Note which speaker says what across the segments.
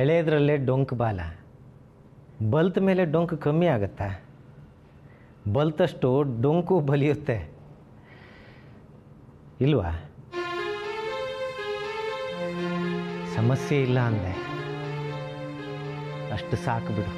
Speaker 1: ಎಳೆದ್ರಲ್ಲೇ ಡೊಂಕ್ ಬಾಲ, ಬಲ್ತ ಮೇಲೆ ಡೊಂಕ್ ಕಮ್ಮಿ ಆಗುತ್ತಾ? ಬಲ್ತಷ್ಟು ಡೊಂಕು ಬಲಿಯುತ್ತೆ ಇಲ್ವಾ? ಸಮಸ್ಯೆ ಇಲ್ಲ ಅಂದೆ, ಅಷ್ಟು ಸಾಕು ಬಿಡು.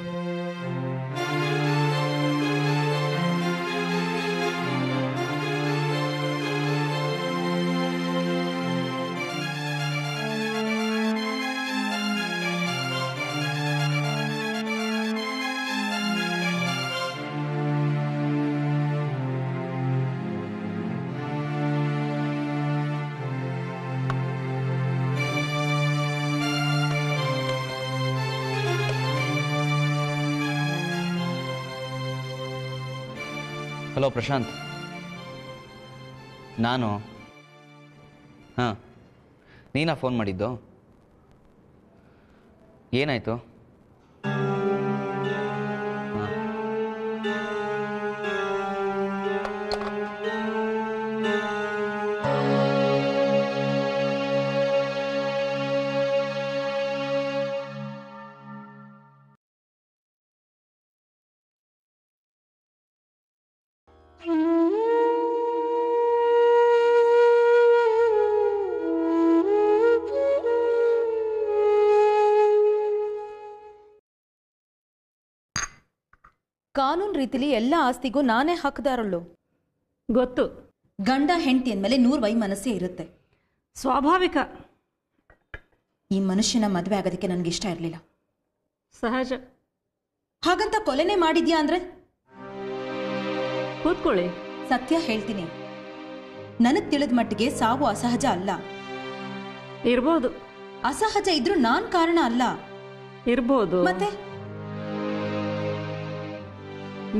Speaker 2: ಹಲೋ ಪ್ರಶಾಂತ್, ನಾನು ನೀನಾ ಫೋನ್ ಮಾಡಿದ್ದು? ಏನಾಯಿತು?
Speaker 3: ಕಾನೂನು ರೀತಿಲಿ ಎಲ್ಲ ಆಸ್ತಿಗೂ ನಾನೇ ಹಕ್ಕದಾರಳು.
Speaker 4: ಗೊತ್ತು.
Speaker 3: ಗಂಡ ಹೆಂಡತಿ ಅಂದಮೇಲೆ 100 ವೈಮನಸ್ಸೇ ಇರುತ್ತೆ,
Speaker 4: ಸ್ವಾಭಾವಿಕ.
Speaker 3: ಈ ಮನುಷ್ಯನ ಮದುವೆ ಆಗೋದಕ್ಕೆ ನನಗೆ ಇಷ್ಟ ಇರಲಿಲ್ಲ.
Speaker 4: ಸಹಜ.
Speaker 3: ಹಾಗಂತ ಕೊಲೆನೇ ಮಾಡಿದ್ಯಾ ಅಂದ್ರೆ?
Speaker 4: ಕೂತ್ಕೊಳ್ಳಿ.
Speaker 3: ಸತ್ಯ ಹೇಳ್ತೀನಿ, ನನಗೆ ತಿಳಿದ ಮಟ್ಟಿಗೆ ಸಾವು ಅಸಹಜ ಅಲ್ಲ.
Speaker 4: ಇರ್ಬೋದು.
Speaker 3: ಅಸಹಜ ಇದ್ರೂ ನಾನ್ ಕಾರಣ ಅಲ್ಲ.
Speaker 4: ಇರ್ಬೋದು.
Speaker 3: ಮತ್ತೆ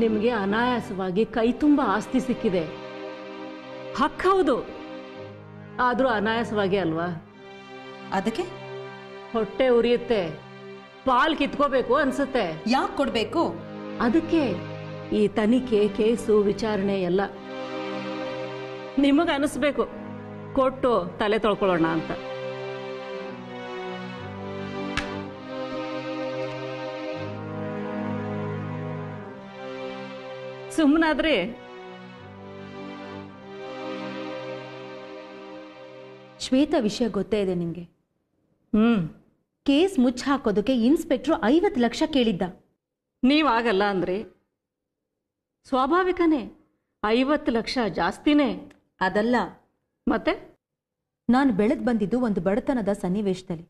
Speaker 4: ನಿಮಗೆ ಅನಾಯಾಸವಾಗಿ ಕೈ ತುಂಬ ಆಸ್ತಿ ಸಿಕ್ಕಿದೆ, ಹೌದು. ಆದರೂ ಅನಾಯಾಸವಾಗಿ ಅಲ್ವಾ?
Speaker 3: ಅದಕ್ಕೆ
Speaker 4: ಹೊಟ್ಟೆ ಉರಿಯುತ್ತೆ, ಪಾಲ್ ಕಿತ್ಕೋಬೇಕು ಅನ್ಸುತ್ತೆ.
Speaker 3: ಯಾಕೆ ಕೊಡ್ಬೇಕು?
Speaker 4: ಅದಕ್ಕೆ ಈ ತನಿಖೆ, ಕೇಸು, ವಿಚಾರಣೆ ಎಲ್ಲ ನಿಮಗೆ ಅನಿಸ್ಬೇಕು ಕೊಟ್ಟು ತಲೆ ತೊಳ್ಕೊಳ್ಳೋಣ ಅಂತ. ಸುಮ್ಮನಾದ್ರೆ
Speaker 3: ಶ್ವೇತಾ ವಿಷಯ ಗೊತ್ತೇ ಇದೆ ನಿಮ್ಗೆ. ಕೇಸ್ ಮುಚ್ಚ ಹಾಕೋದಕ್ಕೆ ಇನ್ಸ್ಪೆಕ್ಟ್ರು 50 ಲಕ್ಷ ಕೇಳಿದ್ದ.
Speaker 4: ನೀವಾಗಲ್ಲ ಅಂದ್ರೆ ಸ್ವಾಭಾವಿಕನೇ. 50 ಲಕ್ಷ ಜಾಸ್ತಿನೇ.
Speaker 3: ಅದಲ್ಲ.
Speaker 4: ಮತ್ತೆ
Speaker 3: ನಾನು ಬೆಳೆದು ಬಂದಿದ್ದು ಒಂದು ಬಡತನದ ಸನ್ನಿವೇಶದಲ್ಲಿ.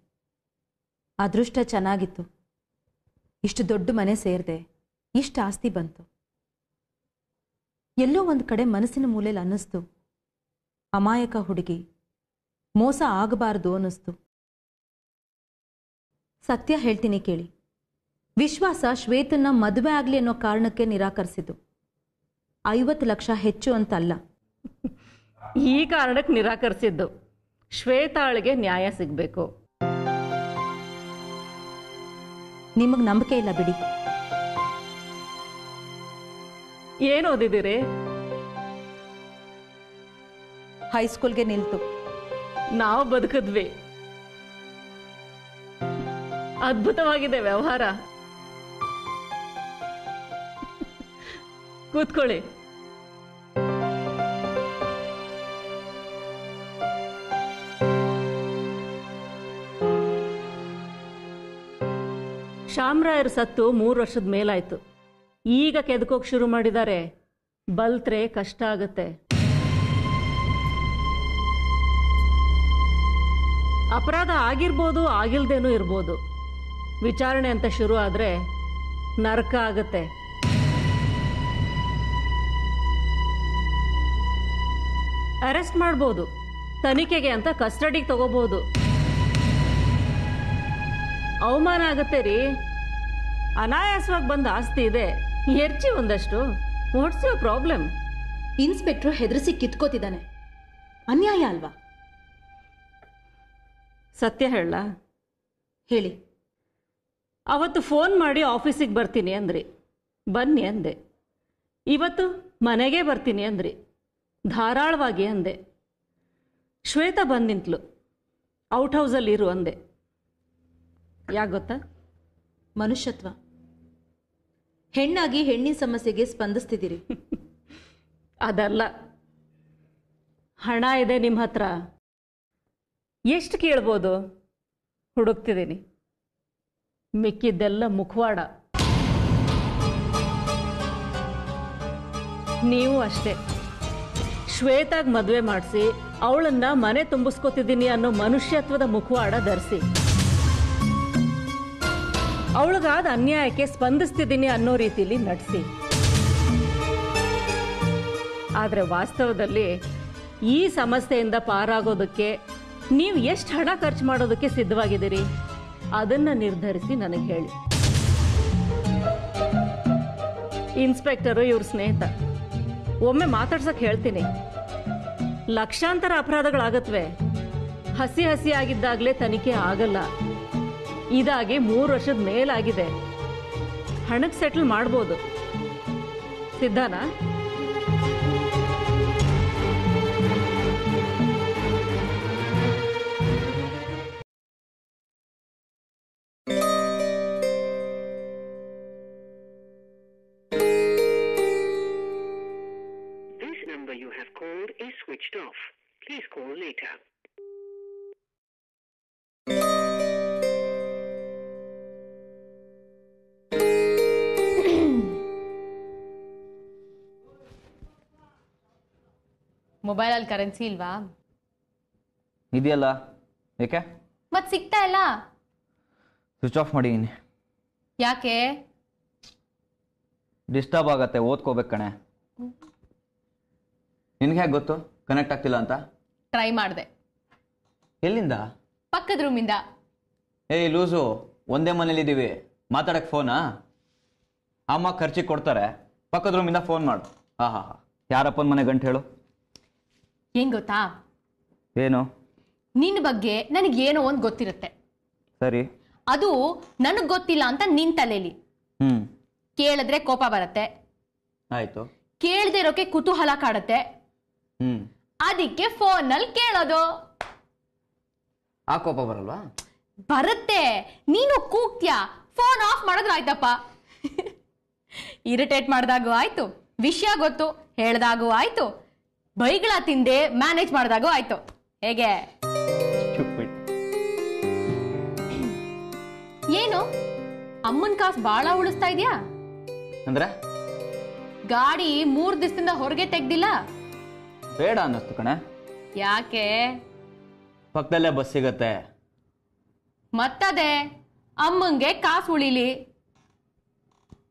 Speaker 3: ಅದೃಷ್ಟ ಚೆನ್ನಾಗಿತ್ತು, ಇಷ್ಟು ದೊಡ್ಡ ಮನೆ ಸೇರಿದೆ, ಇಷ್ಟು ಆಸ್ತಿ ಬಂತು. ಎಲ್ಲೋ ಒಂದು ಕಡೆ ಮನಸ್ಸಿನ ಮೂಲೆಯಲ್ಲಿ ಅನ್ನಿಸ್ತು, ಅಮಾಯಕ ಹುಡುಗಿ, ಮೋಸ ಆಗಬಾರದು ಅನ್ನಿಸ್ತು. ಸತ್ಯ ಹೇಳ್ತೀನಿ ಕೇಳಿ, ವಿಶ್ವಾಸ ಶ್ವೇತನ್ನ ಮದುವೆ ಆಗಲಿ ಅನ್ನೋ ಕಾರಣಕ್ಕೆ ನಿರಾಕರಿಸಿದ್ದು. 50 ಲಕ್ಷ ಹೆಚ್ಚು ಅಂತಲ್ಲ.
Speaker 4: ಈ ಕಾರಣಕ್ಕೆ ನಿರಾಕರಿಸಿದ್ದು ಶ್ವೇತಾಳಿಗೆ ನ್ಯಾಯ ಸಿಗಬೇಕು.
Speaker 3: ನಿಮಗೆ ನಂಬಿಕೆ ಇಲ್ಲ ಬಿಡಿ.
Speaker 4: ಏನು ಓದಿದಿರಿ?
Speaker 3: ಹೈಸ್ಕೂಲ್ಗೆ ನಿಲ್ತು.
Speaker 4: ನಾವು ಬದುಕಿದ್ವಿ. ಅದ್ಭುತವಾಗಿದೆ ವ್ಯವಹಾರ. ಕೂತ್ಕೊಳ್ಳಿ. ಶಾಮರಾಯರು ಸತ್ತು 3 ವರ್ಷದ ಮೇಲಾಯ್ತು. ಈಗ ಕೆದಕೋಕ್ ಶುರು ಮಾಡಿದ್ದಾರೆ. ಬಲ್ತ್ರೆ ಕಷ್ಟ ಆಗತ್ತೆ. ಅಪರಾಧ ಆಗಿರ್ಬೋದು, ಆಗಿಲ್ದೇನೂ ಇರ್ಬೋದು. ವಿಚಾರಣೆ ಅಂತ ಶುರು ಆದ್ರೆ ನರಕ ಆಗತ್ತೆ. ಅರೆಸ್ಟ್ ಮಾಡ್ಬೋದು, ತನಿಖೆಗೆ ಅಂತ ಕಸ್ಟಡಿಗೆ ತಗೋಬಹುದು. ಅವಮಾನ ಆಗತ್ತೆ ರೀ. ಅನಾಯಾಸವಾಗಿ ಬಂದ ಆಸ್ತಿ ಇದೆ, ಎರ್ಚಿ ಒಂದಷ್ಟು. What's your problem?
Speaker 3: ಇನ್ಸ್ಪೆಕ್ಟ್ರು ಹೆದರಿಸಿ ಕಿತ್ಕೋತಿದ್ದಾನೆ. ಅನ್ಯಾಯ ಅಲ್ವಾ?
Speaker 4: ಸತ್ಯ ಹೇಳ.
Speaker 3: ಹೇಳಿ.
Speaker 4: ಅವತ್ತು ಫೋನ್ ಮಾಡಿ ಆಫೀಸಿಗೆ ಬರ್ತೀನಿ ಅಂದ್ರಿ, ಬನ್ನಿ ಅಂದೆ. ಇವತ್ತು ಮನೆಗೆ ಬರ್ತೀನಿ ಅಂದ್ರಿ, ಧಾರಾಳವಾಗಿ ಅಂದೆ. ಶ್ವೇತಾ ಬಂದು ನಿಂತಲು, ಔಟ್ ಹೌಸಲ್ಲಿ ಇರು ಅಂದೆ. ಯಾಕೆ ಗೊತ್ತಾ?
Speaker 3: ಮನುಷ್ಯತ್ವ. ಹೆಣ್ಣಾಗಿ ಹೆಣ್ಣಿನ ಸಮಸ್ಯೆಗೆ ಸ್ಪಂದಿಸ್ತಿದ್ದೀರಿ.
Speaker 4: ಅದಲ್ಲ, ಹಣ ಇದೆ ನಿಮ್ಮ ಹತ್ರ, ಎಷ್ಟು ಕೇಳ್ಬೋದು ಹುಡುಕ್ತಿದ್ದೀನಿ. ಮಿಕ್ಕಿದ್ದೆಲ್ಲ ಮುಖವಾಡ. ನೀವು ಅಷ್ಟೇ, ಶ್ವೇತಾಗ್ ಮದುವೆ ಮಾಡಿಸಿ ಅವಳನ್ನ ಮನೆ ತುಂಬಿಸ್ಕೊತಿದ್ದೀನಿ ಅನ್ನೋ ಮನುಷ್ಯತ್ವದ ಮುಖವಾಡ ಧರಿಸಿ, ಅವಳಿಗಾದ ಅನ್ಯಾಯಕ್ಕೆ ಸ್ಪಂದಿಸ್ತಿದ್ದೀನಿ ಅನ್ನೋ ರೀತಿಯಲ್ಲಿ ನಟಿಸಿ. ಆದರೆ ವಾಸ್ತವದಲ್ಲಿ ಈ ಸಮಸ್ಯೆಯಿಂದ ಪಾರಾಗೋದಕ್ಕೆ ನೀವು ಎಷ್ಟು ಹಣ ಖರ್ಚು ಮಾಡೋದಕ್ಕೆ ಸಿದ್ಧವಾಗಿದ್ದೀರಿ ಅದನ್ನ ನಿರ್ಧರಿಸಿ ನನಗೆ ಹೇಳಿ. ಇನ್ಸ್ಪೆಕ್ಟರು ಇವ್ರ ಸ್ನೇಹಿತ, ಒಮ್ಮೆ ಮಾತಾಡ್ಸಕ್ ಹೇಳ್ತೀನಿ. ಲಕ್ಷಾಂತರ ಅಪರಾಧಗಳಾಗತ್ವೆ, ಹಸಿ ಹಸಿ ಆಗಿದ್ದಾಗಲೇ ತನಿಖೆ ಆಗಲ್ಲ. ಇದಾಗಿ 3 ವರ್ಷದ ಮೇಲಾಗಿದೆ. ಹಣಕ್ಕೆ ಸೆಟಲ್ ಮಾಡ್ಬೋದು. ಸಿದ್ಧಾನಾ?
Speaker 5: This number you have called is switched off. Please call later.
Speaker 6: ಮೊಬೈಲಲ್ಲಿ ಕರೆನ್ಸಿ ಇಲ್ವಾ?
Speaker 2: ಇದೆಯಲ್ಲ, ಏಕೆ?
Speaker 6: ಮತ್ತೆ ಸಿಗ್ತಾ ಇಲ್ಲ.
Speaker 2: ಸ್ವಿಚ್ ಆಫ್ ಮಾಡಿದ್ದೀನಿ.
Speaker 6: ಯಾಕೆ?
Speaker 2: ಡಿಸ್ಟರ್ಬ್ ಆಗತ್ತೆ, ಓದ್ಕೋಬೇಕು ಕಣೆ. ನಿನ್ಗೆ ಹೇಗೆ ಗೊತ್ತು ಕನೆಕ್ಟ್ ಆಗ್ತಿಲ್ಲ ಅಂತ?
Speaker 6: ಟ್ರೈ ಮಾಡಿದೆ.
Speaker 2: ಎಲ್ಲಿಂದ?
Speaker 6: ಪಕ್ಕದ ರೂಮಿಂದ.
Speaker 2: ಏಯ್ ಲೂಸು, ಒಂದೇ ಮನೇಲಿದ್ದೀವಿ, ಮಾತಾಡಕ್ಕೆ ಫೋನಾ? ಅಮ್ಮ ಖರ್ಚಿಗೆ ಕೊಡ್ತಾರೆ, ಪಕ್ಕದ ರೂಮಿಂದ ಫೋನ್ ಮಾಡು. ಹಾ, ಯಾರಪ್ಪನ ಮನೆ ಗಂಟು ಹೇಳು.
Speaker 6: ಏನ್ ಗೊತ್ತಾ?
Speaker 2: ಏನು?
Speaker 6: ನಿನ್ನ ಬಗ್ಗೆ ನನಗೇನೋ ಒಂದು ಗೊತ್ತಿರುತ್ತೆ.
Speaker 2: ಸರಿ.
Speaker 6: ಅದು ನನಗೆ ಗೊತ್ತಿಲ್ಲ ಅಂತ ನಿನ್ ತಲೆಯಲ್ಲಿ. ಕೇಳಿದ್ರೆ ಕೋಪ ಬರುತ್ತೆ.
Speaker 2: ಆಯ್ತು.
Speaker 6: ಕೇಳದೆ ಇರೋಕೆ ಕುತೂಹಲ ಕಾಡುತ್ತೆ. ಅದಕ್ಕೆ ಫೋನಲ್ಲಿ ಕೇಳೋದು.
Speaker 2: ಆ ಕೋಪ ಬರಲ್ವಾ?
Speaker 6: ಬರುತ್ತೆ. ನೀನು ಕೂಗ್ತ್ಯಾ, ಫೋನ್ ಆಫ್ ಮಾಡಿದ್ರೆ ಆಯ್ತಪ್ಪ. ಇರಿಟೇಟ್ ಮಾಡಿದಾಗೂ ಆಯ್ತು, ವಿಷಯ ಗೊತ್ತು ಹೇಳ್ದಾಗೂ ಆಯ್ತು, ಬೈಗಳ ತಿಂದೆ ಮ್ಯಾನೇಜ್ ಮಾಡಿದಾಗೂ ಆಯ್ತು. ಹೇಗೆ? ಏನು ಅಮ್ಮನ್ ಕಾಸು ಬಾಳ ಉಳಿಸ್ತಾ ಇದೆಯಾ?
Speaker 2: ಅಂದ್ರೆ
Speaker 6: ಗಾಡಿ 3 ದಿವಸದಿಂದ ಹೊರಗೆ ತೆಗ್ದಿಲ್ಲ?
Speaker 2: ಬೇಡ ಅನ್ನಿಸ್ತು ಕಣೆ.
Speaker 6: ಯಾಕೆ?
Speaker 2: ಪಕ್ಕದಲ್ಲೇ ಬಸ್ ಸಿಗತ್ತೆ.
Speaker 6: ಮತ್ತದೇ ಅಮ್ಮಂಗೆ ಕಾಸು ಉಳಿಲಿ.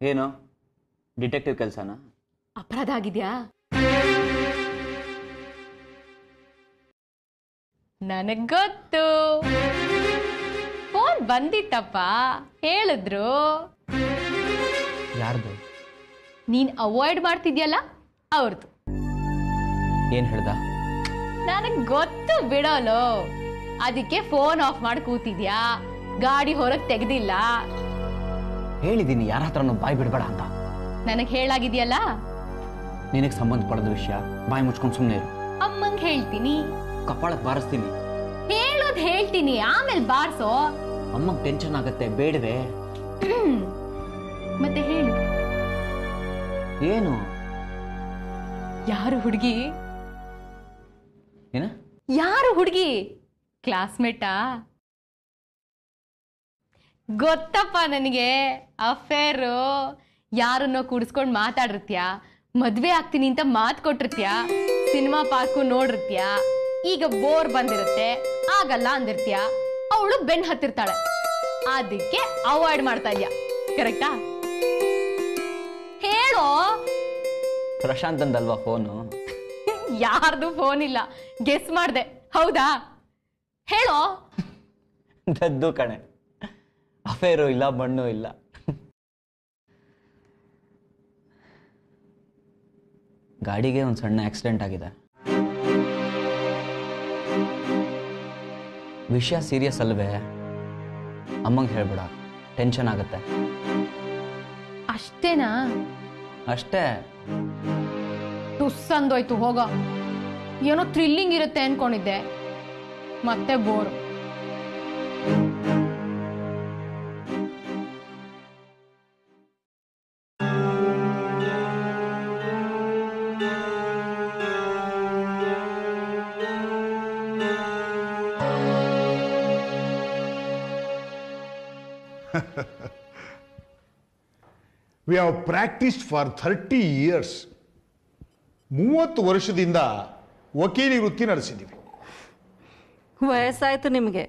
Speaker 2: ಏನು ಡಿಟೆಕ್ಟಿವ್ ಕೆಲಸನಾ?
Speaker 6: ಅಪರಾಧ ಆಗಿದ್ಯಾ? ನನಗ್ ಗೊತ್ತು. ಫೋನ್ ಬಂದಿತ್ತಪ್ಪ, ಹೇಳಿದ್ರು.
Speaker 2: ಯಾರ್ದು?
Speaker 6: ನೀನ್ ಅವಾಯ್ಡ್ ಮಾಡ್ತಿದ್ಯಲ್ಲ ಅವ್ರದ್ದು.
Speaker 2: ಏನ್ ಹೇಳ್ದ?
Speaker 6: ನನಗ್ ಗೊತ್ತು ಬಿಡೋಲು. ಅದಕ್ಕೆ ಫೋನ್ ಆಫ್ ಮಾಡಿ ಕೂತಿದ್ಯಾ, ಗಾಡಿ ಹೊರಗ್ ತೆಗ್ದಿಲ್ಲ.
Speaker 2: ಹೇಳಿದೀನಿ ಯಾರ ಹತ್ರನೂ ಬಾಯಿ ಬಿಡ್ಬೇಡ ಅಂತ.
Speaker 6: ನನಗ್ ಹೇಳಾಗಿದ್ಯಲ್ಲ.
Speaker 2: ನಿನಗೆ ಸಂಬಂಧಪಡದ ವಿಷಯ, ಬಾಯಿ ಮುಚ್ಕೊಂಡು ಸುಮ್ಮನೆ ಇರು.
Speaker 6: ಅಮ್ಮಂಗ್ ಹೇಳ್ತೀನಿ,
Speaker 2: ಕಪಾಳಕ್ಕೆ ಬಾರಿಸ್ತೀನಿ.
Speaker 6: ಹೇಳೋದ್ ಹೇಳ್ತೀನಿ, ಆಮೇಲೆ ಬಾರ್ಸೋ.
Speaker 2: ಅಮ್ಮಂಗ್ ಟೆನ್ಷನ್ ಆಗತ್ತೆ, ಬೇಡವೆ?
Speaker 6: ಮತ್ತೆ ಹೇಳು.
Speaker 2: ಏನು?
Speaker 6: ಯಾರು ಹುಡುಗಿ?
Speaker 2: ಏನ?
Speaker 6: ಯಾರು ಹುಡುಗಿ? ಕ್ಲಾಸ್ಮೇಟಾ? ಗೊತ್ತಪ್ಪ ನನಗೆ. ಅಫೇರು. ಯಾರನ್ನೋ ಕೂಡಿಸ್ಕೊಂಡು ಮಾತಾಡಿರ್ತ್ಯಾ, ಮದ್ವೆ ಆಗ್ತೀನಿ ಅಂತ ಮಾತು ಕೊಟ್ಟಿರ್ತ್ಯಾ, ಸಿನಿಮಾ ಪಾರ್ಕು ನೋಡಿರ್ತ್ಯಾ, ಈಗ ಬೋರ್ ಬಂದಿರುತ್ತೆ, ಆಗಲ್ಲ ಅಂದಿರ್ತ್ಯಾ, ಅವಳು ಬೆನ್ ಹತ್ತಿರ್ತಾಳೆ. ಅದಕ್ಕೆ ಅವಾಯ್ಡ್ ಮಾಡ್ತಾ ಇದ್ಯಾ, ಕರೆಕ್ಟಾ? ಹೇಳೋ.
Speaker 2: ಪ್ರಶಾಂತ್ ಅಂದಲ್ವಾ ಫೋನು?
Speaker 6: ಯಾರ್ದು ಫೋನ್ ಇಲ್ಲ, ಗೆಸ್ ಮಾಡ್ದೆ. ಹೌದಾ? ಹೇಳೋ.
Speaker 2: ದದ್ದು ಕಣೆ, ಅಫೇರು ಇಲ್ಲ, ಮಣ್ಣು ಇಲ್ಲ. ಗಾಡಿಗೆ ಒಂದು ಸಣ್ಣ ಆಕ್ಸಿಡೆಂಟ್ ಆಗಿದೆ. ವಿಷಯ ಸೀರಿಯಸ್ ಅಲ್ವೇ? ಅಮ್ಮಂಗೆ ಹೇಳ್ಬೇಡ, ಟೆನ್ಷನ್ ಆಗುತ್ತೆ.
Speaker 6: ಅಷ್ಟೇನಾ?
Speaker 2: ಅಷ್ಟೇ.
Speaker 6: ಟುಸ್ ಅಂದೋಯ್ತು, ಹೋಗ. ಏನೋ ಥ್ರಿಲ್ಲಿಂಗ್ ಇರುತ್ತೆ ಅನ್ಕೊಂಡಿದ್ದೆ, ಮತ್ತೆ bore.
Speaker 7: We have practised for 30 years. 30 ವರ್ಷದಿಂದ ವಕೀಲಿ ವೃತ್ತಿ ನಡೆಸಿದ್ದೀವಿ.
Speaker 4: ವಯಸ್ಸಾಯ್ತು ನಿಮಗೆ.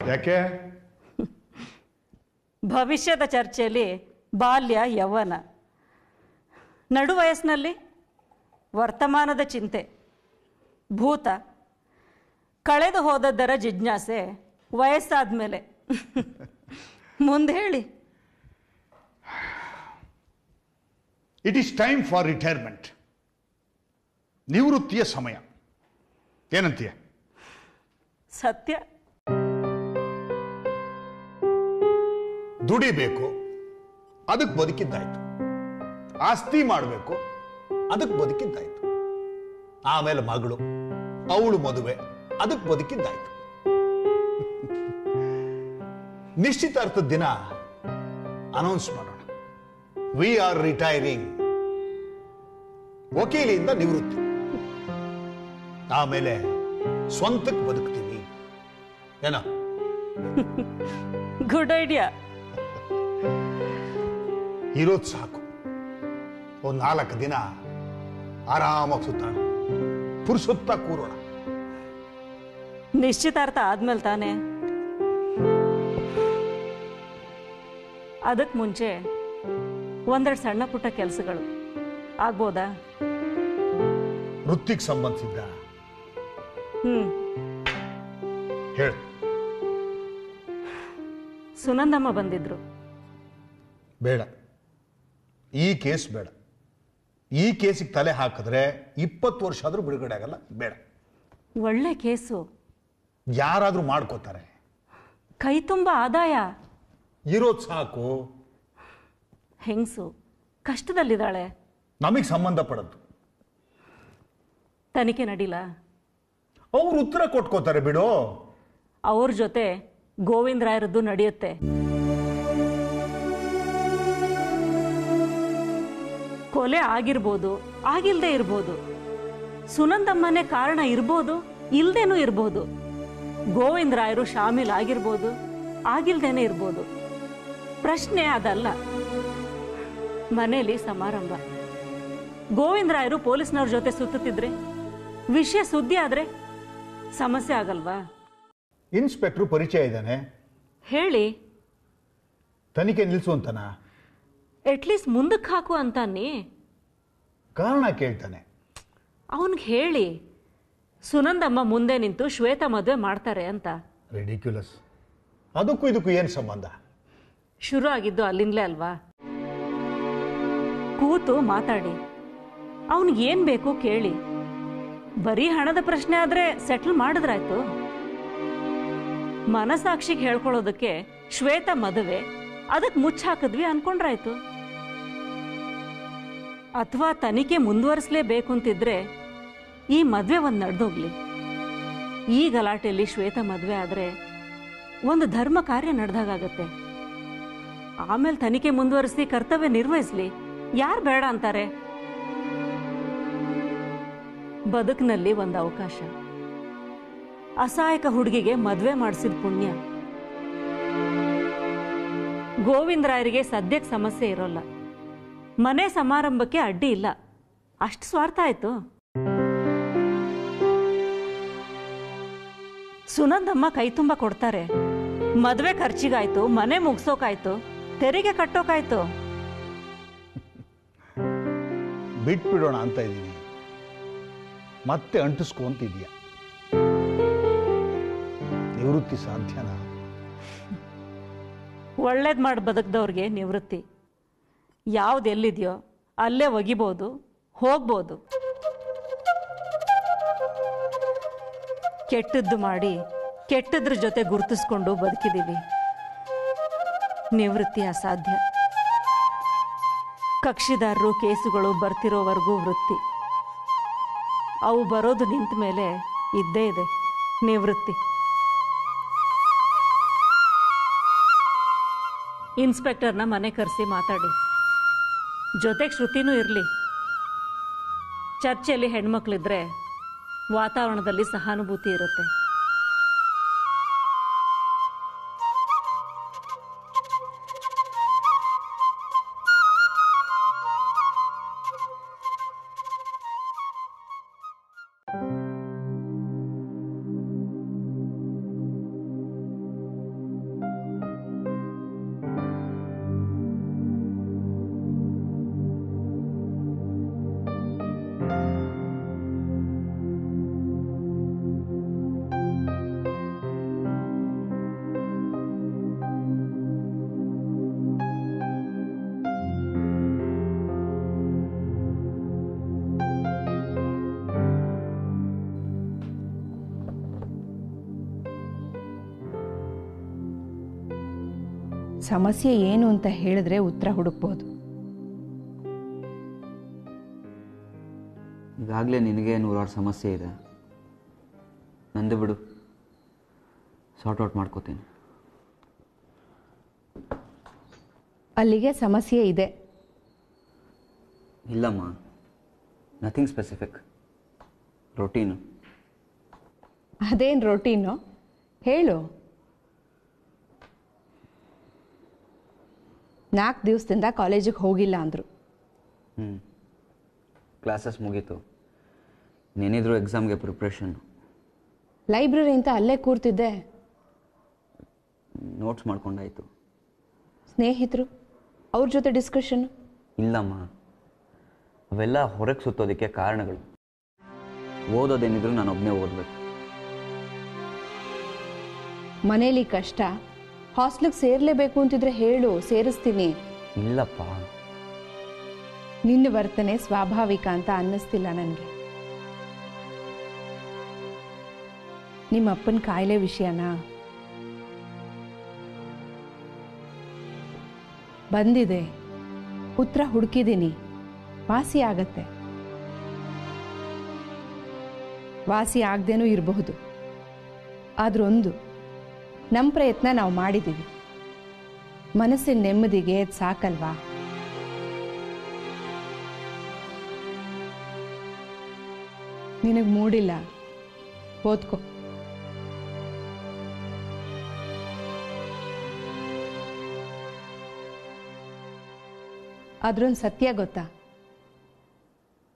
Speaker 7: ಯಾಕೆ?
Speaker 4: ಭವಿಷ್ಯದ ಚರ್ಚೆಯಲ್ಲಿ ಬಾಲ್ಯ ಯೌವನ, ನಡು ವಯಸ್ಸಿನಲ್ಲಿ ವರ್ತಮಾನದ ಚಿಂತೆ, ಭೂತ, ಕಳೆದು ಹೋದದ್ದರ ಜಿಜ್ಞಾಸೆ ವಯಸ್ಸಾದ ಮೇಲೆ. ಮುಂದೆ ಹೇಳಿ.
Speaker 7: It is time for retirement. ನಿವೃತ್ತಿಯ ಸಮಯ. ಏನಂತೀಯ?
Speaker 4: ಸತ್ಯ.
Speaker 7: ದುಡಿಬೇಕು, ಅದಕ್ಕೆ ಬದುಕಿದ್ದಾಯ್ತು. ಆಸ್ತಿ ಮಾಡಬೇಕು, ಅದಕ್ಕೆ ಬದುಕಿದ್ದಾಯ್ತು. ಆಮೇಲೆ ಮಗಳು, ಅವಳು ಮದುವೆ, ಅದಕ್ಕೆ ಬದುಕಿದ್ದಾಯ್ತು. ನಿಶ್ಚಿತಾರ್ಥದ ದಿನ ಅನೌನ್ಸ್ ಮಾಡೋಣ, ವಿ ಆರ್ ರಿಟೈರಿಂಗ್. ವಕೀಲಿಯಿಂದ ನಿವೃತ್ತಿ. ಆಮೇಲೆ ಸ್ವಂತಕ್ಕೆ ಬದುಕ್ತೀವಿ. ಏನೋ?
Speaker 4: Good idea.
Speaker 7: ಇರೋದು ಸಾಕು. ಒಂದು 4 ದಿನ ಆರಾಮಾಗಿ ಸುತ್ತಾಣ, ಪುರುಸುತ್ತಾ ಕೂರೋಣ.
Speaker 4: ನಿಶ್ಚಿತಾರ್ಥ ಆದ್ಮೇಲೆ ತಾನೆ. ಅದಕ್ಕೆ ಮುಂಚೆ ಒಂದೆರಡು ಸಣ್ಣ ಪುಟ್ಟ ಕೆಲಸಗಳು ಆಗ್ಬೋದಾ?
Speaker 7: ವೃತ್ತಿಗೆ ಸಂಬಂಧಿಸಿದ್ದ ಹೇಳು.
Speaker 4: ಸುನಂದಮ್ಮ ಬಂದಿದ್ರು.
Speaker 7: ಬೇಡ, ಈ ಕೇಸ್ ಬೇಡ. ಈ ಕೇಸಿಗೆ ತಲೆ ಹಾಕಿದ್ರೆ 20 ವರ್ಷ ಆದ್ರೂ ಬಿಡುಗಡೆ ಆಗಲ್ಲ. ಬೇಡ.
Speaker 4: ಒಳ್ಳೆ ಕೇಸು,
Speaker 7: ಯಾರಾದ್ರೂ ಮಾಡ್ಕೋತಾರೆ.
Speaker 4: ಕೈ ತುಂಬ ಆದಾಯ.
Speaker 7: ಇರೋದು ಸಾಕು.
Speaker 4: ಹೆಂಗಸು ಕಷ್ಟದಲ್ಲಿದ್ದಾಳೆ.
Speaker 7: ನಮಗೆ ಸಂಬಂಧಪಡದ್ದು.
Speaker 4: ತನಿಖೆ ನಡೀಲ?
Speaker 7: ಅವ್ರು ಉತ್ತರ ಕೊಟ್ಕೋತಾರೆ ಬಿಡು.
Speaker 4: ಅವ್ರ ಜೊತೆ ಗೋವಿಂದರಾಯರದ್ದು ನಡೆಯುತ್ತೆ. ಕೊಲೆ ಆಗಿರ್ಬೋದು, ಆಗಿಲ್ದೇ ಇರ್ಬೋದು. ಸುನಂದಮ್ಮನೇ ಕಾರಣ ಇರ್ಬೋದು, ಇಲ್ದೇನೂ ಇರ್ಬೋದು. ಗೋವಿಂದರಾಯರು ಶಾಮೀಲ್ ಆಗಿರ್ಬೋದು, ಆಗಿಲ್ದೇನೆ ಇರ್ಬೋದು. ಪ್ರಶ್ನೆ ಅದಲ್ಲ. ಮನೇಲಿ ಸಮಾರಂಭ, ಗೋವಿಂದರಾಯರು ಪೊಲೀಸ್ನವ್ರ ಜೊತೆ ಸುತ್ತುತ್ತಿದ್ರೆ, ವಿಷಯ ಸುದ್ದಿ ಆದ್ರೆ ಸಮಸ್ಯೆ ಆಗಲ್ವಾ?
Speaker 7: ಇನ್ಸ್ಪೆಕ್ಟ್ರು ಪರಿಚಯ ಇದ್ದಾನೆ,
Speaker 4: ಹೇಳಿ.
Speaker 7: ತನಿಖೆ ನಿಲ್ಲಿಸುವಂತನ
Speaker 4: ಅಟ್ಲೀಸ್ಟ್ ಮುಂದಕ್ಕೆ ಹಾಕು ಅಂತಾನೆ.
Speaker 7: ಕಾರಣ ಕೇಳ್ತಾನೆ.
Speaker 4: ಅವನಿಗೆ ಹೇಳಿ ಸುನಂದಮ್ಮ ಮುಂದೆ ನಿಂತು ಶ್ವೇತ ಮದುವೆ ಮಾಡ್ತಾರೆ ಅಂತ.
Speaker 7: ರಿಡಿಕ್ಯುಲಸ್. ಅದಕ್ಕೂ ಇದಕ್ಕೂ ಏನು ಸಂಬಂಧ?
Speaker 4: ಶುರು ಆಗಿದ್ದು ಅಲ್ಲಿಂದಲೇ ಅಲ್ವಾ? ಕೂತು ಮಾತಾಡಿ, ಅವನಿಗೆ ಏನ್ ಬೇಕು ಕೇಳಿ. ಬರೀ ಹಣದ ಪ್ರಶ್ನೆ ಆದ್ರೆ ಸೆಟ್ಲ್ ಮಾಡಿದ್ರಾಯ್ತು. ಮನಸಾಕ್ಷಿಗೆ ಹೇಳ್ಕೊಳ್ಳೋದಕ್ಕೆ ಶ್ವೇತ ಮದುವೆ, ಅದಕ್ಕೆ ಮುಚ್ಚ ಹಾಕಿದ್ವಿ ಅನ್ಕೊಂಡ್ರಾಯ್ತು. ಅಥವಾ ತನಿಖೆ ಮುಂದುವರಿಸಲೇಬೇಕು ಅಂತಿದ್ರೆ ಈ ಮದ್ವೆ ಒಂದು ನಡೆದೋಗ್ಲಿ. ಈ ಗಲಾಟೆಯಲ್ಲಿ ಶ್ವೇತ ಮದುವೆ ಆದ್ರೆ ಒಂದು ಧರ್ಮ ಕಾರ್ಯ ನಡೆದಾಗತ್ತೆ. ಆಮೇಲೆ ತನಿಖೆ ಮುಂದುವರಿಸಿ ಕರ್ತವ್ಯ ನಿರ್ವಹಿಸ್ಲಿ. ಯಾರು ಬೇಡ ಅಂತಾರೆ? ಬದುಕಿನಲ್ಲಿ ಒಂದು ಅವಕಾಶ. ಅಸಹಾಯಕ ಹುಡುಗಿಗೆ ಮದುವೆ ಮಾಡಿಸಿದ ಪುಣ್ಯ. ಗೋವಿಂದರಾಯರಿಗೆ ಸದ್ಯಕ್ಕೆ ಸಮಸ್ಯೆ ಇರೋಲ್ಲ, ಮನೆ ಸಮಾರಂಭಕ್ಕೆ ಅಡ್ಡಿ ಇಲ್ಲ. ಅಷ್ಟು ಸ್ವಾರ್ಥ ಆಯ್ತು. ಸುನಂದಮ್ಮ ಕೈ ತುಂಬ ಕೊಡ್ತಾರೆ. ಮದುವೆ ಖರ್ಚಿಗಾಯ್ತು, ಮನೆ ಮುಗಿಸೋಕಾಯ್ತು, ತೆರಿಗೆ ಕಟ್ಟೋಕಾಯ್ತು.
Speaker 7: ಬಿಟ್ಬಿಡೋಣ ಅಂತ ಇದ್ದೀನಿ, ಮತ್ತೆ ಅಂಟಿಸ್ಕೊಂತಿದ್ಯಾ? ನಿವೃತ್ತಿ ಸಾಧ್ಯನಾ?
Speaker 4: ಒಳ್ಳೇದು ಮಾಡಿ ಬದುಕ್ದವ್ರಿಗೆ ನಿವೃತ್ತಿ. ಯಾವ್ದು ಎಲ್ಲಿದೆಯೋ ಅಲ್ಲೇ ಒಗಿಬೋದು, ಹೋಗ್ಬೋದು. ಕೆಟ್ಟದ್ದು ಮಾಡಿ ಕೆಟ್ಟದ್ರ ಜೊತೆ ಗುರುತಿಸ್ಕೊಂಡು ಬದುಕಿದ್ದೀವಿ. ನಿವೃತ್ತಿ ಅಸಾಧ್ಯ. ಕಕ್ಷಿದಾರರು ಕೇಸುಗಳು ಬರ್ತಿರೋವರೆಗೂ ವೃತ್ತಿ. ಅವು ಬರೋದು ನಿಂತ ಮೇಲೆ ಇದ್ದೇ ಇದೆ ನಿವೃತ್ತಿ. ಇನ್ಸ್ಪೆಕ್ಟರ್ನ ಮನೆ ಕರೆಸಿ ಮಾತಾಡಿ, ಜೊತೆಗೆ ಶ್ರುತಿನೂ ಇರಲಿ. ಚರ್ಚೆಯಲ್ಲಿ ಹೆಣ್ಮಕ್ಳಿದ್ರೆ ವಾತಾವರಣದಲ್ಲಿ ಸಹಾನುಭೂತಿ ಇರುತ್ತೆ.
Speaker 8: ಸಮಸ್ಯೆ ಏನು ಅಂತ ಹೇಳಿದ್ರೆ ಉತ್ತರ ಹುಡುಕ್ಬೋದು.
Speaker 2: ಈಗಾಗಲೇ ನಿನಗೆ 106 ಸಮಸ್ಯೆ ಇದೆ. ನಂದು ಬಿಡು, ಸಾರ್ಟ್ ಔಟ್ ಮಾಡ್ಕೋತೀನಿ.
Speaker 8: ಅಲ್ಲಿಗೆ ಸಮಸ್ಯೆ ಇದೆ.
Speaker 2: ಇಲ್ಲಮ್ಮ, ನಥಿಂಗ್ ಸ್ಪೆಸಿಫಿಕ್, ರೊಟೀನು.
Speaker 8: ಅದೇನು ರೊಟೀನು ಹೇಳು. 4 ದಿವಸದಿಂದ ಕಾಲೇಜಿಗೆ ಹೋಗಿಲ್ಲ ಅಂದರು.
Speaker 2: ಕ್ಲಾಸಸ್ ಮುಗೀತು, ಇನ್ನೇನಿದ್ರು ಎಕ್ಸಾಮ್ಗೆ ಪ್ರಿಪ್ರೇಷನ್.
Speaker 8: ಲೈಬ್ರರಿ ಅಂತ ಅಲ್ಲೇ ಕೂರ್ತಿದ್ದೆ.
Speaker 2: ನೋಟ್ಸ್ ಮಾಡ್ಕೊಂಡಾಯ್ತು.
Speaker 8: ಸ್ನೇಹಿತರು ಅವ್ರ ಜೊತೆ ಡಿಸ್ಕಷನ್?
Speaker 2: ಇಲ್ಲಮ್ಮ, ಅವೆಲ್ಲ ಹೊರಗೆ ಸುತ್ತೋದಕ್ಕೆ ಕಾರಣಗಳು. ಓದೋದೇನಿದ್ರು ನಾನು ಒಬ್ಬನೇ ಓದಬೇಕು.
Speaker 8: ಮನೇಲಿ ಕಷ್ಟ, ಹಾಸ್ಟೆಲ್ಗೆ ಸೇರಲೇಬೇಕು ಅಂತಿದ್ರೆ ಹೇಳು, ಸೇರಿಸ್ತೀನಿ.
Speaker 2: ಇಲ್ಲಪ್ಪ,
Speaker 8: ನಿನ್ನ ವರ್ತನೆ ಸ್ವಾಭಾವಿಕ ಅಂತ ಅನ್ನಿಸ್ತಿಲ್ಲ ನನಗೆ. ನಿಮ್ಮ ಅಪ್ಪನ ಕಾಯಿಲೆ ವಿಷಯನಾ? ಬಂದಿದೆ, ಉತ್ತರ ಹುಡುಕಿದ್ದೀನಿ, ವಾಸಿ ಆಗತ್ತೆ. ವಾಸಿ ಆಗದೇನೂ ಇರಬಹುದು. ಆದ್ರೊಂದು, ನಮ್ಮ ಪ್ರಯತ್ನ ನಾವು ಮಾಡಿದ್ದೀವಿ. ಮನಸ್ಸಿನ ನೆಮ್ಮದಿಗೆ ಅದು ಸಾಕಲ್ವಾ? ನಿನಗೆ ಮೂಡಿಲ್ಲ, ಓದ್ಕೋ. ಅದ್ರೊಂದು ಸತ್ಯ ಗೊತ್ತಾ?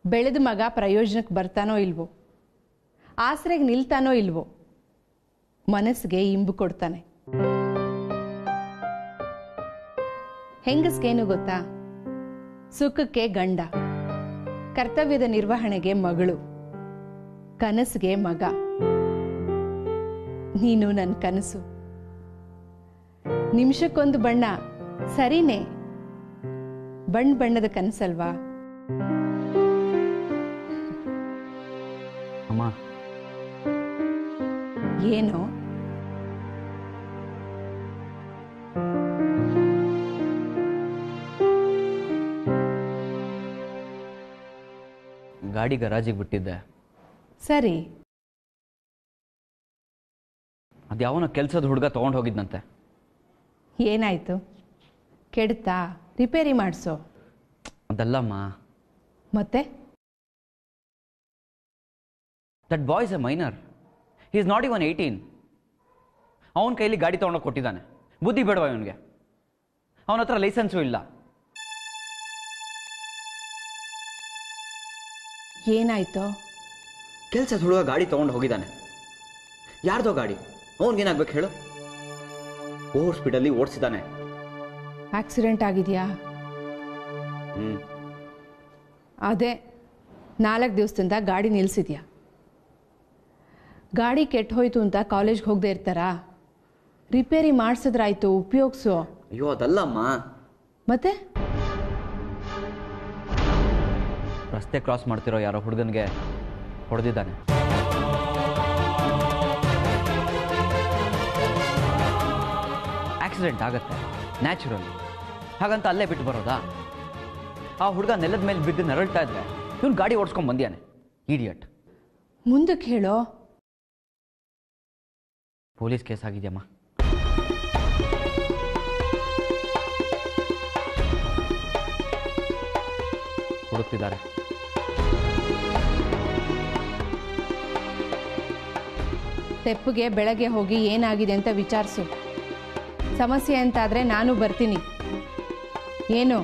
Speaker 8: ಬೆಳೆದ ಮಗ ಪ್ರಯೋಜನಕ್ಕೆ ಬರ್ತಾನೋ ಇಲ್ವೋ, ಆಸರೆಗೆ ನಿಲ್ತಾನೋ ಇಲ್ವೋ, ಮನಸ್ಸಿಗೆ ಇಂಬು ಕೊಡ್ತಾನೆ. ಹೆಂಗಸ್ಗೇನು ಗೊತ್ತಾ? ಸುಖಕ್ಕೆ ಗಂಡ, ಕರ್ತವ್ಯದ ನಿರ್ವಹಣೆಗೆ ಮಗಳು, ಕನಸಿಗೆ ಮಗ. ನೀನು ನನ್ನ ಕನಸು. ನಿಮಿಷಕ್ಕೊಂದು ಬಣ್ಣ ಸರಿನೇ, ಬಣ್ಣದ ಕನಸಲ್ವಾ?
Speaker 2: ಅಮ್ಮ,
Speaker 8: ಏನೋ
Speaker 2: ಗಾಡಿ ಗರಾಜಿಗೆ ಬಿಟ್ಟಿದ್ದೆ.
Speaker 8: ಸರಿ.
Speaker 2: ಅದ್ಯಾವನ ಕೆಲಸದ ಹುಡುಗ ತೊಗೊಂಡು ಹೋಗಿದ್ನಂತೆ.
Speaker 8: ಏನಾಯ್ತು? ಕೆಡ್ತಾ? ರಿಪೇರಿ ಮಾಡಿಸೋ.
Speaker 2: ಅದಲ್ಲಮ್ಮ.
Speaker 8: ಮತ್ತೆ?
Speaker 2: That boy is A minor. He is not even 18. ಅವನ ಕೈಲಿ ಗಾಡಿ ತೊಗೊಂಡೋಗಿ ಕೊಟ್ಟಿದ್ದಾನೆ. ಬುದ್ಧಿ ಬೇಡವಾ ಇವನಿಗೆ? ಅವನ ಹತ್ರ ಲೈಸೆನ್ಸು ಇಲ್ಲ.
Speaker 8: ಏನಾಯ್ತು?
Speaker 2: ಕೆಲಸದ ಹುಡುಗ ಗಾಡಿ ತೊಗೊಂಡು ಹೋಗಿದ್ದಾನೆ. ಯಾರ್ದೋ ಗಾಡಿ, ಅವನಿಗೇನಾಗ್ಬೇಕು ಹೇಳು? ಓವರ್ ಸ್ಪೀಡಲ್ಲಿ ಓಡಿಸಿದ್ದಾನೆ.
Speaker 8: ಆಕ್ಸಿಡೆಂಟ್ ಆಗಿದೆಯಾ? ಅದೇ 4 ದಿವಸದಿಂದ ಗಾಡಿ ನಿಲ್ಲಿಸಿದ್ಯಾ? ಗಾಡಿ ಕೆಟ್ಟು ಹೋಯ್ತು ಅಂತ ಕಾಲೇಜ್ಗೆ ಹೋಗದೆ ಇರ್ತಾರಾ? ರಿಪೇರಿ ಮಾಡಿಸಿದ್ರಾಯ್ತು, ಉಪಯೋಗಿಸು.
Speaker 2: ಅಯ್ಯೋ ಅದಲ್ಲಮ್ಮ.
Speaker 8: ಮತ್ತೆ?
Speaker 2: ರಸ್ತೆ ಕ್ರಾಸ್ ಮಾಡ್ತಿರೋ ಯಾರೋ ಹುಡುಗನಿಗೆ ಹೊಡೆದಿದ್ದಾನೆ. ಆಕ್ಸಿಡೆಂಟ್ ಆಗತ್ತೆ, ನ್ಯಾಚುರಲ್. ಹಾಗಂತ ಅಲ್ಲೇ ಬಿಟ್ಟು ಬರೋದಾ? ಆ ಹುಡುಗ ನೆಲದ ಮೇಲೆ ಬಿದ್ದು ನರಳ್ತಾ ಇದ್ರೆ ಇವನು ಗಾಡಿ ಓಡಿಸ್ಕೊಂಡ್ ಬಂದಿಯಾನೆ. ಇಡಿಯಟ್.
Speaker 8: ಮುಂದಕ್ಕೆ ಹೇಳೋ.
Speaker 2: Police case ಆಗಿದೆಯಮ್ಮ. ಹುಡುಕ್ತಿದ್ದಾರೆ.
Speaker 8: ತೆಪ್ಪಗೆ ಬೆಳಗ್ಗೆ ಹೋಗಿ ಏನಾಗಿದೆ ಅಂತ ವಿಚಾರಿಸು. ಸಮಸ್ಯೆ ಅಂತಾದರೆ ನಾನು ಬರ್ತೀನಿ. ಏನು